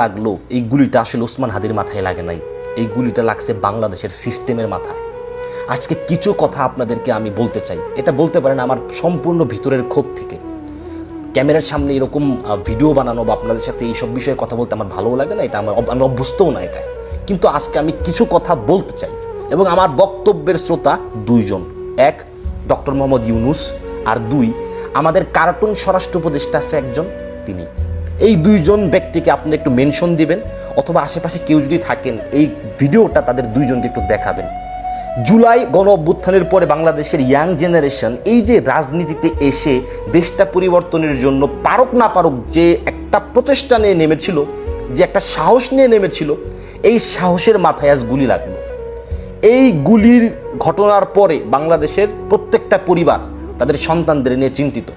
লাগলো, এই গুলিটা আসলে ওসমান হাদির মাথায় লাগে নাই, এই গুলিটা লাগছে বাংলাদেশের সিস্টেমের মাথায়। আজকে কিছু কথা আপনাদেরকে আমি বলতে চাই, এটা বলতে পারেন আমার সম্পূর্ণ ভিতরের ক্ষোভ থেকে। ক্যামেরার সামনে এরকম ভিডিও বানানো বা আপনাদের সাথে এইসব বিষয়ে কথা বলতে আমার ভালোও লাগে না, এটা আমি অভ্যস্তও না এটা। কিন্তু আজকে আমি কিছু কথা বলতে চাই এবং আমার বক্তব্যের শ্রোতা দুইজন, এক ডক্টর মোহাম্মদ ইউনূস, আর দুই আমাদের কার্টুন স্বরাষ্ট্র উপদেষ্টা আছে একজন, তিনি। এই দুইজন ব্যক্তিকে আপনি একটু মেনশন দিবেন, অথবা আশেপাশে কেউ যদি থাকেন এই ভিডিওটা তাদের দুইজনকে একটু দেখাবেন। জুলাই গণ অভ্যুত্থানের পরে বাংলাদেশের ইয়াং জেনারেশন এই যে রাজনীতিতে এসে দেশটা পরিবর্তনের জন্য পারুক না পারুক যে একটা প্রচেষ্টা নিয়ে নেমেছিল, যে একটা সাহস নিয়ে নেমেছিল, এই সাহসের মাথায় আজ গুলি লাগলো। এই গুলির ঘটনার পরে বাংলাদেশের প্রত্যেকটা পরিবার তাদের সন্তানদের নিয়ে চিন্তিত।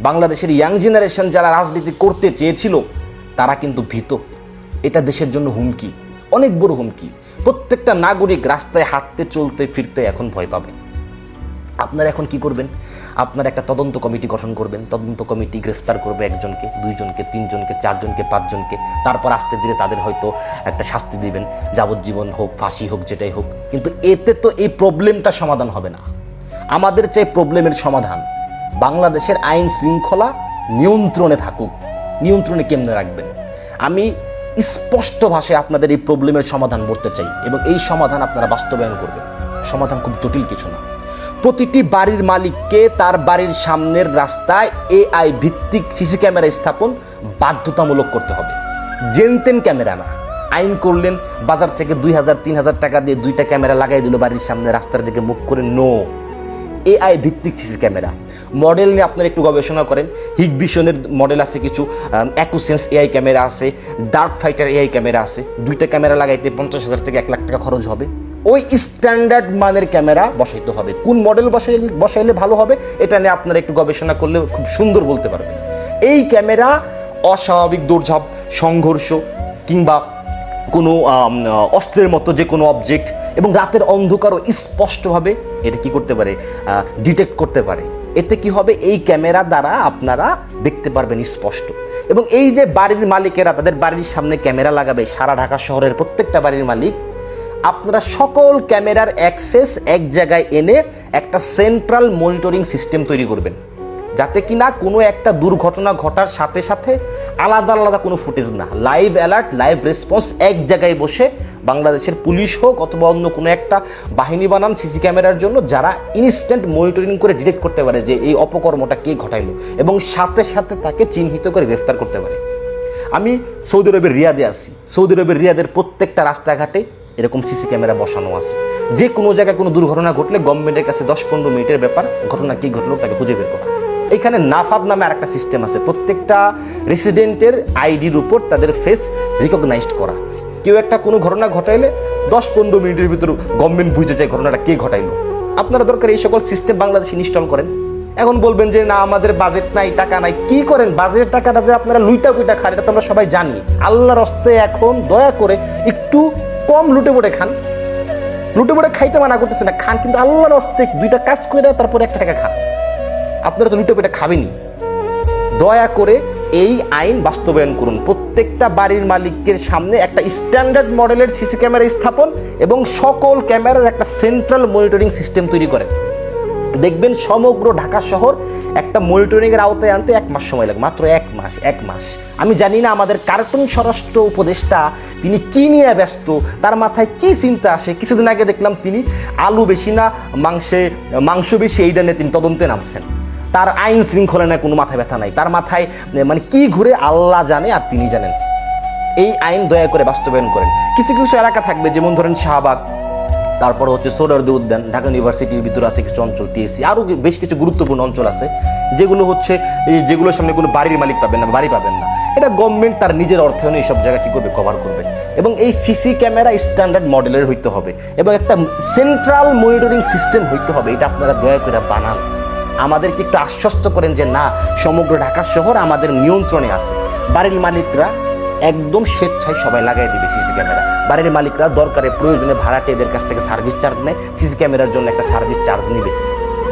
বাংলাদেশের ইয়াং জেনারেশন যারা রাজনীতি করতে চেয়েছিল তারা কিন্তু ভীত। এটা দেশের জন্য হুমকি, অনেক বড় হুমকি। প্রত্যেকটা নাগরিক রাস্তায় হাঁটতে চলতে ফিরতে এখন ভয় পাবে। আপনারা এখন কি করবেন? আপনারা একটা তদন্ত কমিটি গঠন করবেন, তদন্ত কমিটি গ্রেফতার করবে একজনকে, দুইজনকে, তিনজনকে, চারজনকে, পাঁচজনকে, তারপর আস্তে ধীরে তাদের হয়তো একটা শাস্তি দিবেন, যাবজ্জীবন হোক, ফাঁসি হোক, যেটাই হোক। কিন্তু এতে তো এই প্রবলেমটা সমাধান হবে না। আমাদের চাই প্রবলেমের সমাধান। বাংলাদেশের আইন শৃঙ্খলা নিয়ন্ত্রণে থাকুক। নিয়ন্ত্রণে কেমনে রাখবেন? আমি স্পষ্ট ভাষায় আপনাদের এই প্রবলেমের সমাধান করতে চাই এবং এই সমাধান আপনারা বাস্তবায়ন করবেন। সমাধান খুব জটিল কিছু না। প্রতিটি বাড়ির মালিককে তার বাড়ির সামনের রাস্তায় এআই ভিত্তিক সিসি ক্যামেরা স্থাপন বাধ্যতামূলক করতে হবে। জেনতেন ক্যামেরা না। আইন করলেন, বাজার থেকে 2000-3000 টাকা দিয়ে 2টা ক্যামেরা লাগাই দিল বাড়ির সামনে, রাস্তার দিকে মুখ করে। নো, এআই ভিত্তিক সিসি ক্যামেরা। মডেল নিয়ে আপনারা একটু গবেষণা করেন। হিগভিশনের মডেল আছে কিছু, অ্যাকুসেন্স এআই ক্যামেরা আছে, ডার্ক ফাইটার এআই ক্যামেরা আছে। 2টা ক্যামেরা লাগাইতে 50,000 থেকে 1 লাখ টাকা খরচ হবে। ওই স্ট্যান্ডার্ড মানের ক্যামেরা বসাইতে হবে। কোন মডেল বসাইলে ভালো হবে এটা নিয়ে আপনারা একটু গবেষণা করলে খুব সুন্দর বলতে পারবেন। এই ক্যামেরা অস্বাভাবিক দৌড়ঝাঁপ, সংঘর্ষ কিংবা কোনো অস্ত্রের মতো যে কোনো অবজেক্ট এবং রাতের অন্ধকারও স্পষ্টভাবে এটা কি করতে পারে, ডিটেক্ট করতে পারে। এতে কি হবে? এই ক্যামেরা দ্বারা আপনারা দেখতে পারবেন স্পষ্ট। এবং এই যে বাড়ির মালিকেরা তাদের বাড়ির সামনে ক্যামেরা লাগাবে, সারা ঢাকা শহরের প্রত্যেকটা বাড়ির মালিক, আপনারা সকল ক্যামেরার অ্যাক্সেস এক জায়গায় এনে একটা সেন্ট্রাল মনিটরিং সিস্টেম তৈরি করবেন, যাতে কিনা কোনো একটা দুর্ঘটনা ঘটার সাথে সাথে আলাদা আলাদা কোনো ফুটেজ না, লাইভ অ্যালার্ট, লাইভ রেসপন্স এক জায়গায় বসে বাংলাদেশের পুলিশ হোক অথবা অন্য কোনো একটা বাহিনী বানান সিসি ক্যামেরার জন্য, যারা ইনস্ট্যান্ট মনিটরিং করে ডিটেক্ট করতে পারে যে এই অপকর্মটা কে ঘটাইলো এবং সাথে সাথে তাকে চিহ্নিত করে গ্রেফতার করতে পারে। আমি সৌদি আরবের রিয়াদে আছি। সৌদি আরবের রিয়াদের প্রত্যেকটা রাস্তাঘাটে এরকম সিসি ক্যামেরা বসানো আছে। যে কোনো জায়গায় কোনো দুর্ঘটনা ঘটলে গভর্নমেন্টের কাছে 10-15 মিনিটের ব্যাপার, ঘটনা কী ঘটলো তাকে খুঁজে বের করা। এখানে নাফাব নামে আরেকটা সিস্টেম আছে, প্রত্যেকটা রেসিডেন্টের আইডির উপর তাদের ফেস রিকগনাইজড করা। কেউ একটা কোনো ঘটনা ঘটাইলে 10-15 মিনিটের ভিতর গভর্নমেন্ট বুঝে যায় ঘটনাটা কে ঘটাইলো। আপনারা দরকার এই সকল সিস্টেম বাংলাদেশে ইনস্টল করেন। এখন বলবেন যে না আমাদের বাজেট নাই, টাকা নাই। কি করেন? বাজেটের টাকাটা যে আপনারা লুইটা পুইটা খান এটা তো আমরা সবাই জানি। আল্লাহর হস্তে এখন দয়া করে একটু কম লুটে পড়ে খান। লুটে পড়ে খাইতে মানা করতেছে না, খান, কিন্তু আল্লাহর হস্তে 2টা কাজ করে তারপরে 1 টাকা খান। আপনারা তো লুটে পেটে খাবেনই। দয়া করে এই আইন বাস্তবায়ন করুন। প্রত্যেকটা বাড়ির মালিকের সামনে একটা স্ট্যান্ডার্ড মডেলের সিসি ক্যামেরা স্থাপন এবং সকল ক্যামেরার একটা সেন্ট্রাল মনিটরিং সিস্টেম তৈরি করেন। দেখবেন সমগ্র ঢাকা শহর একটা মনিটরিংয়ের আওতায় আনতে 1 মাস সময় লাগে, মাত্র 1 মাস। আমি জানি না আমাদের কার্টুন স্বরাষ্ট্র উপদেষ্টা তিনি কি নিয়ে ব্যস্ত, তার মাথায় কি চিন্তা আসে। কিছুদিন আগে দেখলাম তিনি আলু বেশি না মাংস বেশি এইটা নিয়ে তিনি তদন্তে নামছেন। তার আইন শৃঙ্খলা নিয়ে কোনো মাথা ব্যথা নাই, তার মাথায় মানে কি ঘুরে আল্লাহ জানে আর তিনি জানেন। এই আইন দয়া করে বাস্তবায়ন করেন। কিছু কিছু এলাকা থাকবে, যেমন ধরেন শাহবাগ, তারপর হচ্ছে সোহরাওয়ার্দী উদ্যান, ঢাকা ইউনিভার্সিটির ভিতরে আছে কিছু অঞ্চল, টিএসসি, আরও বেশ কিছু গুরুত্বপূর্ণ অঞ্চল আছে যেগুলো হচ্ছে যেগুলোর সামনে কোনো বাড়ির মালিক পাবেন না, বাড়ি পাবেন না। এটা গভর্নমেন্ট তার নিজের অর্থায়নে এইসব জায়গা কী করবে, কভার করবে। এবং এই সিসি ক্যামেরা স্ট্যান্ডার্ড মডেলের হইতে হবে এবং একটা সেন্ট্রাল মনিটরিং সিস্টেম হইতে হবে। এটা আপনারা দয়া করে বানান। আমাদেরকে একটু আশ্বস্ত করেন যে না, সমগ্র ঢাকা শহর আমাদের নিয়ন্ত্রণে আছে। বাড়ির মালিকরা একদম স্বেচ্ছায় সবাই লাগাই দিবে সিসি ক্যামেরা। বাড়ির মালিকরা দরকারে প্রয়োজনে ভাড়াটেদের কাছ থেকে সার্ভিস চার্জ নেয়, সিসি ক্যামেরার জন্য একটা সার্ভিস চার্জ নেবে।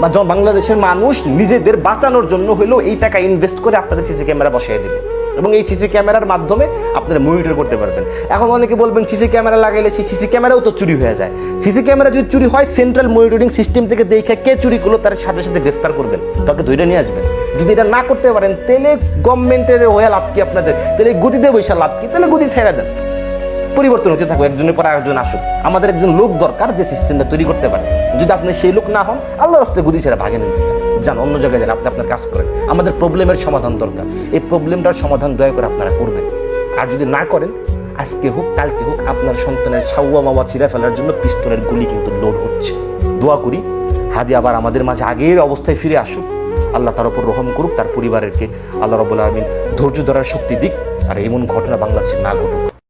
বা বাংলাদেশের মানুষ নিজেদের বাঁচানোর জন্য হলেও এই টাকা ইনভেস্ট করে আপনাদের সিসি ক্যামেরা বসিয়ে দেবে। এবং এই সিসি ক্যামেরার মাধ্যমে আপনারা মনিটর করতে পারবেন। এখন অনেকে বলবেন সিসি ক্যামেরা লাগাইলে সেই সিসি ক্যামেরাও তো চুরি হয়ে যায়। সিসি ক্যামেরা যদি চুরি হয়, সেন্ট্রাল মনিটরিং সিস্টেম থেকে দেখে কে চুরি করলো তার সাথে সাথে গ্রেফতার করবেন, তাকে ধরে নিয়ে আসবেন। যদি এটা না করতে পারেন তাহলে গভর্নমেন্টের হয়ে লাভ কি আপনাদের? তাহলে গদিতে বৈশা লাভ কি? তাহলে গদি ছেড়ে দেন, পরিবর্তন হতে থাকবে, একজনের পর আরেকজন আসুক। আমাদের একজন লোক দরকার যে সিস্টেমটা তৈরি করতে পারে। যদি আপনি সেই লোক না হন, আল্লাহর রাস্তায় গদি ছেড়ে ভাগে নেন, যান অন্য জায়গায় যান, আপনি আপনার কাজ করেন। আমাদের প্রবলেমের সমাধান দরকার, এই প্রবলেমটার সমাধান দয়া করে আপনারা করবেন। আর যদি না করেন, আজকে হোক কালকে হোক আপনার সন্তানের সাউয়া মাওয়া ছিঁড়ে ফেলার জন্য পিস্তলের গুলি কিন্তু লোড হচ্ছে। দোয়া করি হাদি আবার আমাদের মাঝে আগের অবস্থায় ফিরে আসুক, আল্লাহ তার উপর রহম করুক, তার পরিবারকে আল্লাহ রাব্বুল আলামিন ধৈর্য ধরার শক্তি দিক, আর এমন ঘটনা বাংলাদেশে না ঘটুক।